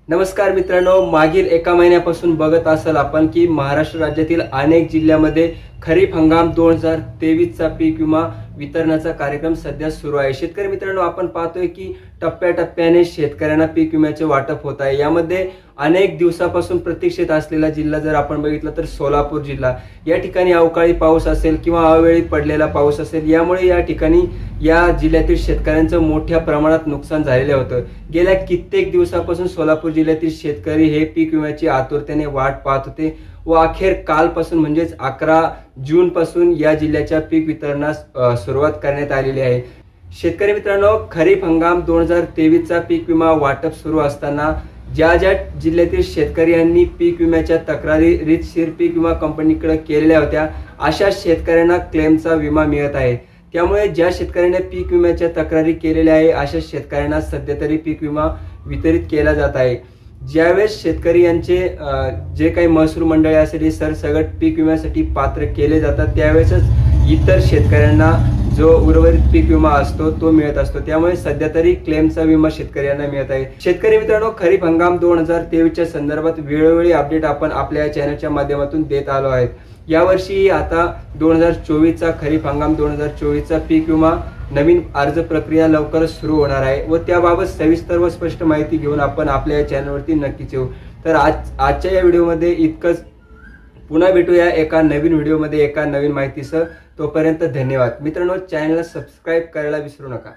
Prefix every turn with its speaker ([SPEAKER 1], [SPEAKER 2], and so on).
[SPEAKER 1] नमस्कार मित्रांनो, मागील एका महिन्यापासून बघत असाल आपण की महाराष्ट्र राज्यातील अनेक जिल्ह्यामध्ये खरीप हंगाम 2023 चा पीक विमा वितरणाचा कार्यक्रम सध्या सुरू आहे। शेतकरी मित्रांनो, आपण पाहतोय की टप्प्याटप्प्याने शेतकऱ्यांना पीक विम्याचे वाटप होत आहे। यामध्ये अनेक दिवसापासून प्रतीक्षेत असलेला जिल्हा जर आपण बघितलं तर सोलापूर जिल्हा, या ठिकाणी अवकाळी पाऊस असेल किंवा अवेळी पडलेला पाऊस असेल, यामुळे या ठिकाणी या जिल्ह्यातील शेतकऱ्यांचं मोठ्या प्रमाणात नुकसान झालेलं होतं। गेल्या कित्येक दिवसापासून सोलापूर जिल्ह्यातील शेतकरी हे पीक विम्याची आतुरतेने वाट पाहत होते व अखेर कालपासून म्हणजेच 11 जून पासून या जिल्ह्याच्या पीक वितरणास सुरुवात करण्यात आलेली आहे। शेतकरी मित्रांनो, खरीप हंगाम 2023 चा पीक विमा वाटप सुरू असताना ज्या जिल्ह्यातील शेतकऱ्यांनी पीक विम्याच्या तक्रारी रीतसर पीक विमा कंपनीकडे केलेल्या होत्या, अशा शेतकऱ्यांना क्लेमचा विमा मिळत आहे। त्यामुळे ज्या शेतकऱ्यांनी पीक विम्याच्या तक्रारी केलेल्या आहे अशा शेतकऱ्यांना सध्या तरी पीक विमा वितरित केला जात आहे। ज्यावेळेस शेतकरी यांचे जे काही महसूल मंडळे असेल सरसगट पीक विम्यासाठी पात्र केले जातात, त्यावेळेसच इतर शेतकऱ्यांना जो उर्वरित पीक विमा असतो तो मिळत असतो। त्यामुळे सध्या तरी क्लेमचा विमा शेतकऱ्यांना मिळत आहे। शेतकरी मित्रांनो, खरीप हंगाम 2023 च्या संदर्भात वेळोवेळी अपडेट आपण आपल्या चॅनलच्या माध्यमातून देत आलो आहेत। यावर्षी आता 2024 चा खरीप हंगाम 2024 चा पीक विमा नवीन अर्ज प्रक्रिया लवकरच सुरू होणार आहे व त्याबाबत सविस्तर व स्पष्ट माहिती घेऊन आपण आपल्या चॅनलवरती नक्कीच येऊ। तर आजच्या या व्हिडिओमध्ये इतकंच। पुन्हा भेटूया एका नवीन व्हिडिओमध्ये एका नवीन माहितीसह। तोपर्यंत धन्यवाद मित्रांनो, चॅनलला सबस्क्राइब करायला विसरू नका।